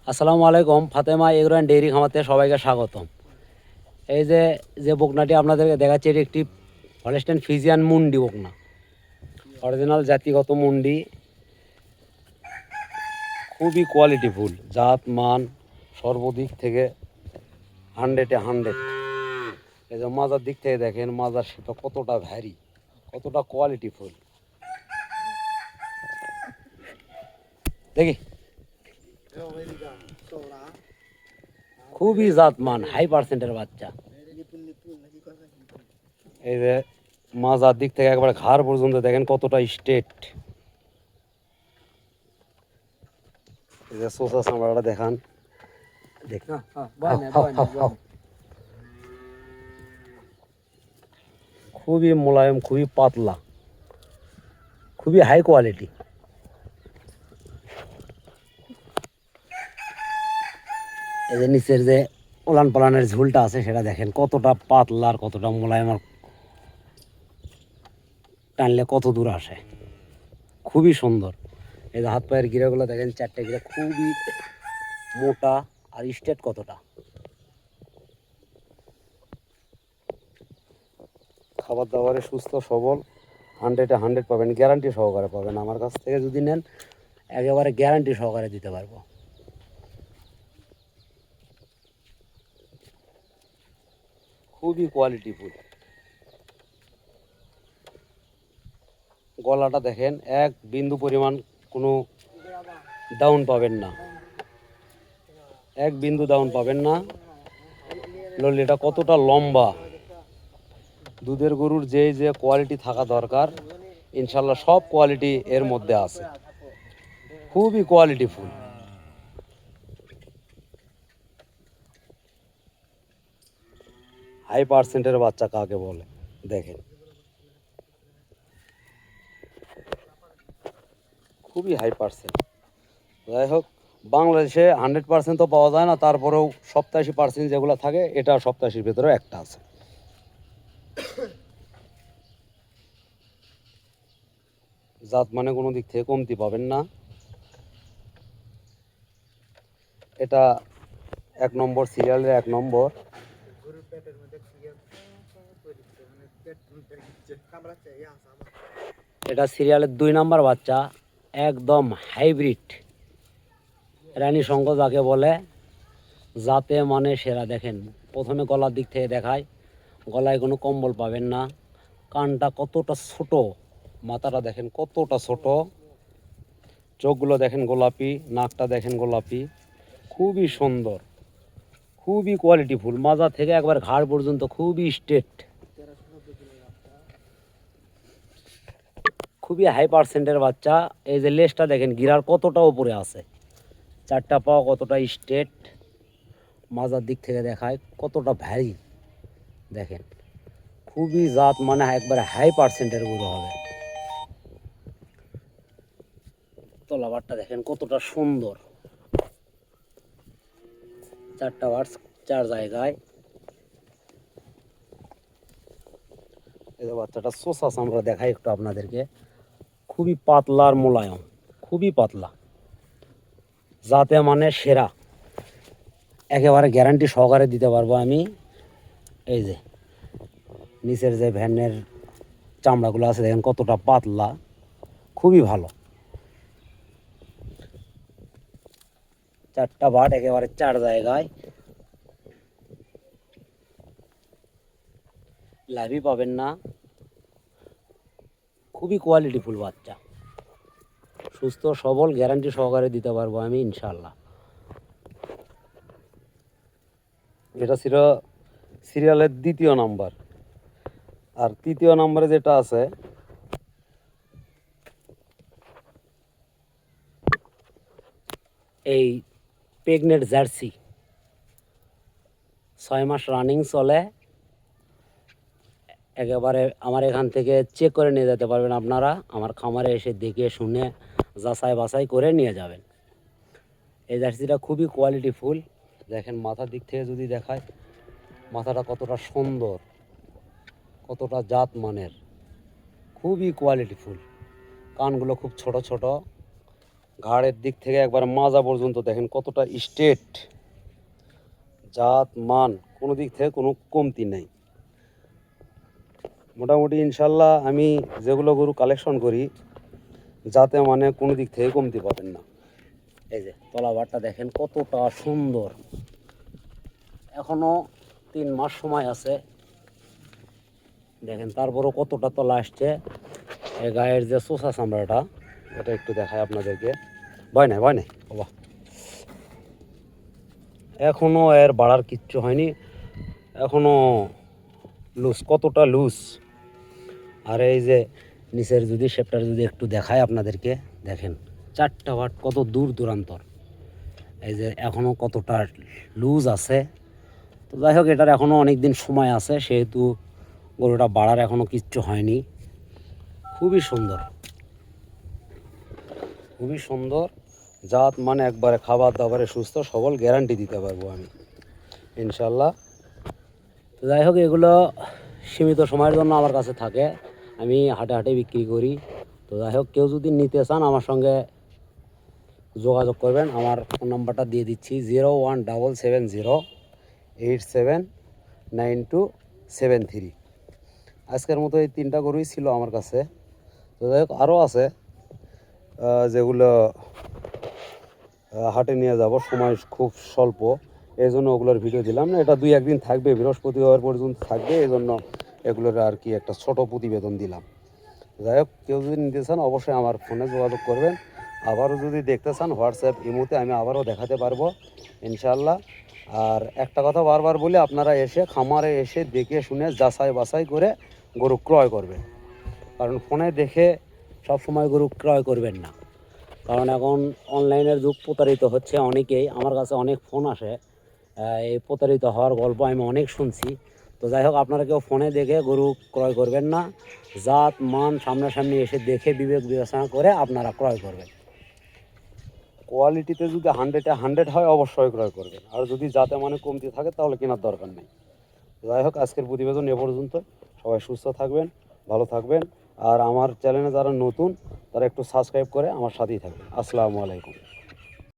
আসসালামু আলাইকুম। Fatema agro and dairy খামাতে সবাইকে স্বাগতম। এই যে যে বকনাটি আপনাদেরকে দেখাচ্ছি, এটি একটি হলস্টাইন ফ্রিজিয়ান মুন্ডি বকনা, অরিজিনাল জাতিগত মুন্ডি, খুবই কোয়ালিটিফুল, জাত মান সর্বদিক থেকে 100-এ 100। এই যে মাজার দিক থেকে দেখেন, মাজার সেটা কতটা ভ্যারি, কতটা কোয়ালিটিফুল। দেখি খুবই জাতমান হাই পার্সেন্টের বাচ্চা। এই যে মাজার দিক থেকে একবার ঘাড় পর্যন্ত দেখেন কতটা স্ট্রেট। এই যে সোসা চামড়াটা দেখান, খুবই মোলায়েম, খুবই পাতলা, খুবই হাই কোয়ালিটি। এই যে নিচের যে ওলান পালানের ঝুলটা আছে সেটা দেখেন কতটা পাতলা আর কতটা মোলায়েম, আর টানলে কত দূর আসে, খুবই সুন্দর। এই যে হাত পায়ের গিরাগুলো দেখেন, 4টে গিরা খুবই মোটা আর স্ট্রেট কতটা। খাবার দাবারে সুস্থ সবল, 100-এ 100 পাবেন, গ্যারান্টি সহকারে পাবেন। আমার কাছ থেকে যদি নেন একেবারে গ্যারান্টি সহকারে দিতে পারবো। খুবই কোয়ালিটিফুল। গলাটা দেখেন, এক বিন্দু পরিমাণ কোনো ডাউন পাবেন না, এক বিন্দু ডাউন পাবেন না। ললিটা কতটা লম্বা, দুধের গরুর যে যে কোয়ালিটি থাকা দরকার ইনশাল্লাহ সব কোয়ালিটি এর মধ্যে আছে, খুবই কোয়ালিটিফুল। হাই পার্সেন্টের বাচ্চা কাকে বলে দেখেন, খুবই হাই পার্সেন্ট। যাই হোক, বাংলাদেশে 100% তো পাওয়া যায় না, তারপরেও 87% যেগুলো থাকে, এটা 87-র ভেতরে একটা আছে। জাত মানে কোনো দিক থেকে কমতি পাবেন না। এটা 1 নম্বর সিরিয়ালের 1 নম্বর। এটা সিরিয়ালের 2 নম্বর বাচ্চা, একদম হাইব্রিড রানী সংঘ যাকে বলে, জাতে মানে সেরা। দেখেন প্রথমে গলার দিক থেকে দেখায়, গলায় কোনো কম্বল পাবেন না। কানটা কতটা ছোট, মাথাটা দেখেন কতটা ছোট, চোখগুলো দেখেন গোলাপি, নাকটা দেখেন গোলাপি, খুবই সুন্দর, খুবই কোয়ালিটিফুল। মাজা থেকে একবার ঘাড় পর্যন্ত খুবই স্ট্রেট, খুবই হাই পার্সেন্টের বাচ্চা। এই যে লেজটা দেখেন, গিরার কতটা উপরে আছে, 4টা পাও কতটা স্ট্রেট, মাজার দিক থেকে দেখায় কতটা ভ্যারি। দেখেন খুবই জাত মানে একবারে হাই পার্সেন্টের গরু হবে। তলাবারটা দেখেন কতটা সুন্দর, 4টা বার্স 4 জায়গায়। এই যে বাচ্চাটা সোসা চামড়া দেখাই একটু আপনাদেরকে, খুবই পাতলা আর মোলায়েম, খুবই পাতলা, যাতে মানে সেরা, একেবারে গ্যারান্টি সহকারে দিতে পারবো আমি। এই যে নিচের যে ভ্যানের চামড়াগুলো আছে দেখেন কতটা পাতলা, খুবই ভালো। 4টা বাট একেবারে 4 জায়গায়, লাভই পাবেন না, খুবই কোয়ালিটিফুল বাচ্চা, সুস্থ সবল গ্যারান্টি সহকারে দিতে পারবো আমি ইনশাল্লাহ। এটা ছিল সিরিয়ালের 2 নম্বর। আর 3 নম্বরে যেটা আছে, এই প্রেগনেন্ট জার্সি, 6 মাস রানিং চলে। একেবারে আমার এখান থেকে চেক করে নিয়ে যেতে পারবেন আপনারা, আমার খামারে এসে দেখে শুনে যাচাই বাছাই করে নিয়ে যাবেন। এই জার্সিটা খুবই কোয়ালিটিফুল। দেখেন মাথার দিক থেকে যদি দেখায়, মাথাটা কতটা সুন্দর, কতটা জাত মানের, খুবই কোয়ালিটিফুল। কানগুলো খুব ছোট ছোট, ঘাড়ের দিক থেকে একবার মাজা পর্যন্ত দেখেন কতটা স্ট্রেট, জাত মান কোনো দিক থেকে কোনো কমতি নেই। মোটামুটি ইনশাল্লাহ আমি যেগুলো গরু কালেকশন করি যাতে মানে কোনো দিক থেকে কমতি পাবেন না। এই যে তলাবারটা দেখেন কতটা সুন্দর, এখনো 3 মাস সময় আছে দেখেন, তারপরও কতটা তলা আসছে। এই গায়ের যে চোষা চামড়াটা এটা একটু দেখায় আপনাদেরকে। ভয় নাই বাবা, এখনো এর বাড়ার কিচ্ছু হয়নি, এখনো লুজ, কতটা লুজ। আর এই যে নিচের যদি শেপটার যদি একটু দেখায় আপনাদেরকে, দেখেন 4টা বাট কত দূর দূরান্তর, এই যে এখনো কতটা লুজ আছে। তো যাই হোক, এটার এখনো অনেক দিন সময় আছে, সেহেতু গরুটা বাড়ার এখনো কিচ্ছু হয়নি। খুবই সুন্দর, খুবই সুন্দর জাত, মানে একবারে খাবার দাবারে সুস্থ সবল, গ্যারান্টি দিতে পারবো আমি ইনশাল্লাহ। তো যাই হোক, এগুলো সীমিত সময়ের জন্য আমার কাছে থাকে, আমি হাটে হাটে বিক্রি করি। তো যাই হোক, কেউ যদি নিতে চান আমার সঙ্গে যোগাযোগ করবেন। আমার ফোন নাম্বারটা দিয়ে দিচ্ছি 0177087927273। আজকের মতো এই 3টা গরুই ছিল আমার কাছে। তো যাই হোক, আরও আছে যেগুলো হাটে নিয়ে যাব, সময় খুব স্বল্প, এই জন্য ওগুলোর ভিডিও দিলাম না। এটা 2-1 দিন থাকবে, বৃহস্পতিবার পর্যন্ত থাকবে, এই জন্য এগুলোর আর কি একটা ছোট প্রতিবেদন দিলাম। যাই হোক, কেউ যদি নিতে চান অবশ্যই আমার ফোনে যোগাযোগ করবেন। আবারও যদি দেখতে চান হোয়াটসঅ্যাপ ইমোতে আমি আবারও দেখাতে পারবো ইনশাল্লাহ। আর একটা কথা বারবার বলি, আপনারা এসে খামারে এসে দেখে শুনে যাচাই বাছাই করে গরু ক্রয় করবেন, কারণ ফোনে দেখে সব সময় গরু ক্রয় করবেন না। কারণ এখন অনলাইনের যুগ, প্রতারিত হচ্ছে অনেকেই, আমার কাছে অনেক ফোন আসে, এই প্রতারিত হওয়ার গল্প আমি অনেক শুনছি। তো যাই হোক, আপনারা কেউ ফোনে দেখে গরু ক্রয় করবেন না, জাত মান সামনাসামনি এসে দেখে বিবেক বিবেচনা করে আপনারা ক্রয় করবেন। কোয়ালিটিতে যদি 100-100 হয় অবশ্যই ক্রয় করবেন, আর যদি জাতে মানে কমতি থাকে তাহলে কেনার দরকার নেই। যাই হোক, আজকের প্রতিবেদন এ পর্যন্ত। সবাই সুস্থ থাকবেন, ভালো থাকবেন। আর আমার চ্যানেলে যারা নতুন তারা একটু সাবস্ক্রাইব করে আমার সাথেই থাকবেন। আসসালামু আলাইকুম।